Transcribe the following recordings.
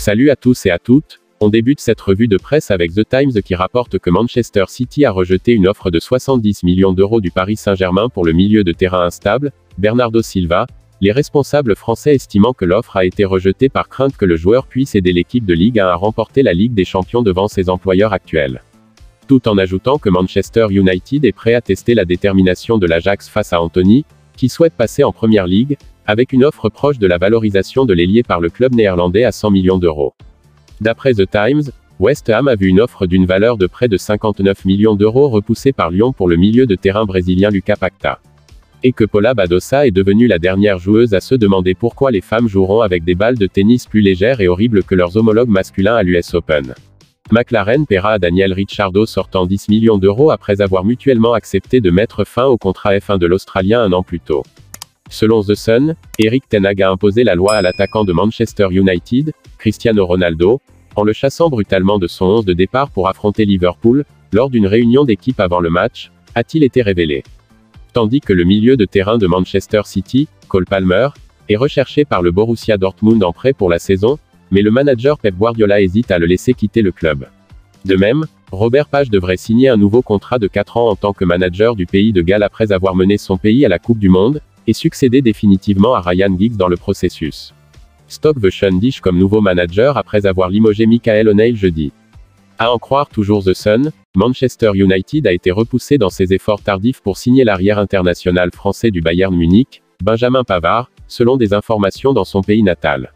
Salut à tous et à toutes, on débute cette revue de presse avec The Times qui rapporte que Manchester City a rejeté une offre de 70 millions d'euros du Paris Saint-Germain pour le milieu de terrain instable, Bernardo Silva, les responsables français estimant que l'offre a été rejetée par crainte que le joueur puisse aider l'équipe de Ligue 1 à remporter la Ligue des Champions devant ses employeurs actuels. Tout en ajoutant que Manchester United est prêt à tester la détermination de l'Ajax face à Antony, qui souhaite passer en Première Ligue, avec une offre proche de la valorisation de l'ailier par le club néerlandais à 100 millions d'euros. D'après The Times, West Ham a vu une offre d'une valeur de près de 59 millions d'euros repoussée par Lyon pour le milieu de terrain brésilien Lucas Paquetá. Et que Paula Badosa est devenue la dernière joueuse à se demander pourquoi les femmes joueront avec des balles de tennis plus légères et horribles que leurs homologues masculins à l'US Open. McLaren paiera à Daniel Ricciardo sortant 10 millions d'euros après avoir mutuellement accepté de mettre fin au contrat F1 de l'Australien un an plus tôt. Selon The Sun, Erik ten Hag a imposé la loi à l'attaquant de Manchester United, Cristiano Ronaldo, en le chassant brutalement de son 11 de départ pour affronter Liverpool, lors d'une réunion d'équipe avant le match, a-t-il été révélé. Tandis que le milieu de terrain de Manchester City, Cole Palmer, est recherché par le Borussia Dortmund en prêt pour la saison, mais le manager Pep Guardiola hésite à le laisser quitter le club. De même, Robert Page devrait signer un nouveau contrat de 4 ans en tant que manager du pays de Galles après avoir mené son pays à la Coupe du Monde, et succéder définitivement à Ryan Giggs dans le processus. Stoke veut Sean Dyche comme nouveau manager après avoir limogé Michael O'Neill jeudi. À en croire toujours The Sun, Manchester United a été repoussé dans ses efforts tardifs pour signer l'arrière international français du Bayern Munich, Benjamin Pavard, selon des informations dans son pays natal.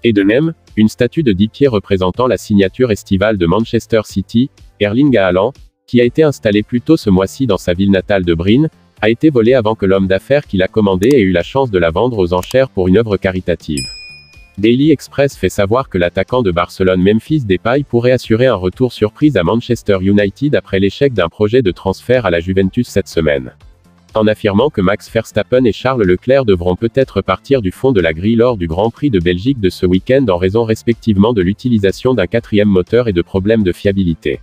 Et de même, une statue de 10 pieds représentant la signature estivale de Manchester City, Erling Haaland, qui a été installée plus tôt ce mois-ci dans sa ville natale de Bryn, a été volée avant que l'homme d'affaires qui l'a commandée ait eu la chance de la vendre aux enchères pour une œuvre caritative. Daily Express fait savoir que l'attaquant de Barcelone Memphis Depay pourrait assurer un retour surprise à Manchester United après l'échec d'un projet de transfert à la Juventus cette semaine. En affirmant que Max Verstappen et Charles Leclerc devront peut-être partir du fond de la grille lors du Grand Prix de Belgique de ce week-end en raison respectivement de l'utilisation d'un 4e moteur et de problèmes de fiabilité.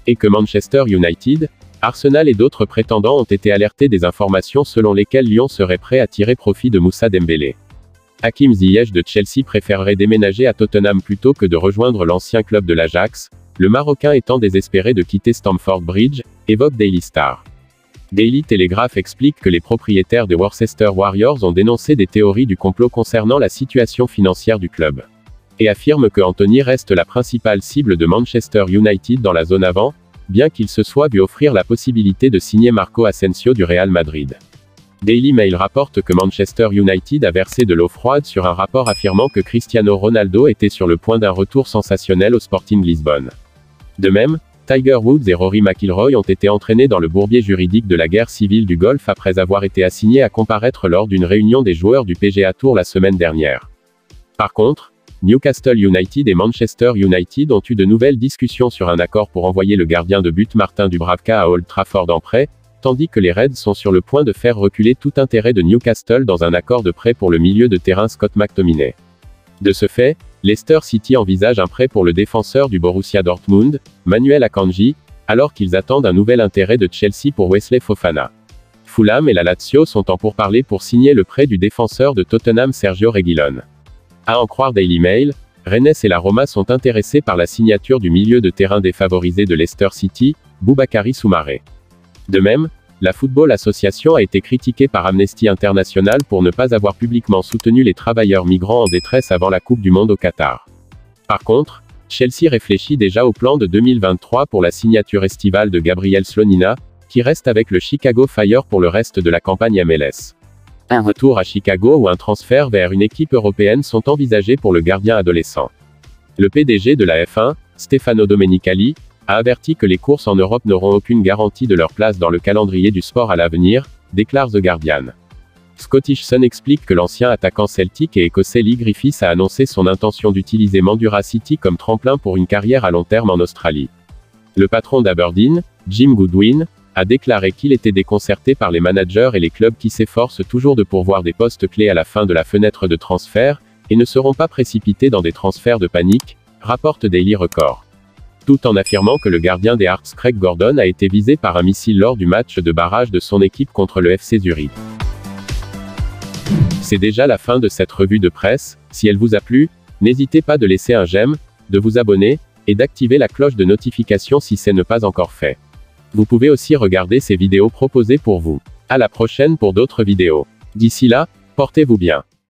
Et que Manchester United, Arsenal et d'autres prétendants ont été alertés des informations selon lesquelles Lyon serait prêt à tirer profit de Moussa Dembélé. Hakim Ziyech de Chelsea préférerait déménager à Tottenham plutôt que de rejoindre l'ancien club de l'Ajax, le Marocain étant désespéré de quitter Stamford Bridge, évoque Daily Star. Daily Telegraph explique que les propriétaires des Worcester Warriors ont dénoncé des théories du complot concernant la situation financière du club. Et affirme que Antony reste la principale cible de Manchester United dans la zone avant, bien qu'il se soit vu offrir la possibilité de signer Marco Asensio du Real Madrid. Daily Mail rapporte que Manchester United a versé de l'eau froide sur un rapport affirmant que Cristiano Ronaldo était sur le point d'un retour sensationnel au Sporting Lisbonne. De même, Tiger Woods et Rory McIlroy ont été entraînés dans le bourbier juridique de la guerre civile du Golfe après avoir été assignés à comparaître lors d'une réunion des joueurs du PGA Tour la semaine dernière. Par contre, Newcastle United et Manchester United ont eu de nouvelles discussions sur un accord pour envoyer le gardien de but Martin Dubravka à Old Trafford en prêt, tandis que les Reds sont sur le point de faire reculer tout intérêt de Newcastle dans un accord de prêt pour le milieu de terrain Scott McTominay. De ce fait, Leicester City envisage un prêt pour le défenseur du Borussia Dortmund, Manuel Akanji, alors qu'ils attendent un nouvel intérêt de Chelsea pour Wesley Fofana. Fulham et la Lazio sont en pourparlers pour signer le prêt du défenseur de Tottenham Sergio Reguilón. À en croire Daily Mail, Rennes et la Roma sont intéressés par la signature du milieu de terrain défavorisé de Leicester City, Boubakary Soumaré. De même, la Football Association a été critiquée par Amnesty International pour ne pas avoir publiquement soutenu les travailleurs migrants en détresse avant la Coupe du Monde au Qatar. Par contre, Chelsea réfléchit déjà au plan de 2023 pour la signature estivale de Gabriel Slonina, qui reste avec le Chicago Fire pour le reste de la campagne MLS. Un retour à Chicago ou un transfert vers une équipe européenne sont envisagés pour le gardien adolescent. Le PDG de la F1, Stefano Domenicali, a averti que les courses en Europe n'auront aucune garantie de leur place dans le calendrier du sport à l'avenir, déclare The Guardian. Scottish Sun explique que l'ancien attaquant celtique et écossais Lee Griffiths a annoncé son intention d'utiliser Mandurah City comme tremplin pour une carrière à long terme en Australie. Le patron d'Aberdeen, Jim Goodwin, a déclaré qu'il était déconcerté par les managers et les clubs qui s'efforcent toujours de pourvoir des postes clés à la fin de la fenêtre de transfert, et ne seront pas précipités dans des transferts de panique, rapporte Daily Record. Tout en affirmant que le gardien des Hearts Craig Gordon a été visé par un missile lors du match de barrage de son équipe contre le FC Zurich. C'est déjà la fin de cette revue de presse. Si elle vous a plu, N'hésitez pas de laisser un j'aime, de vous abonner, et d'activer la cloche de notification si ce n'est pas encore fait. Vous pouvez aussi regarder ces vidéos proposées pour vous. À la prochaine pour d'autres vidéos. D'ici là, portez-vous bien.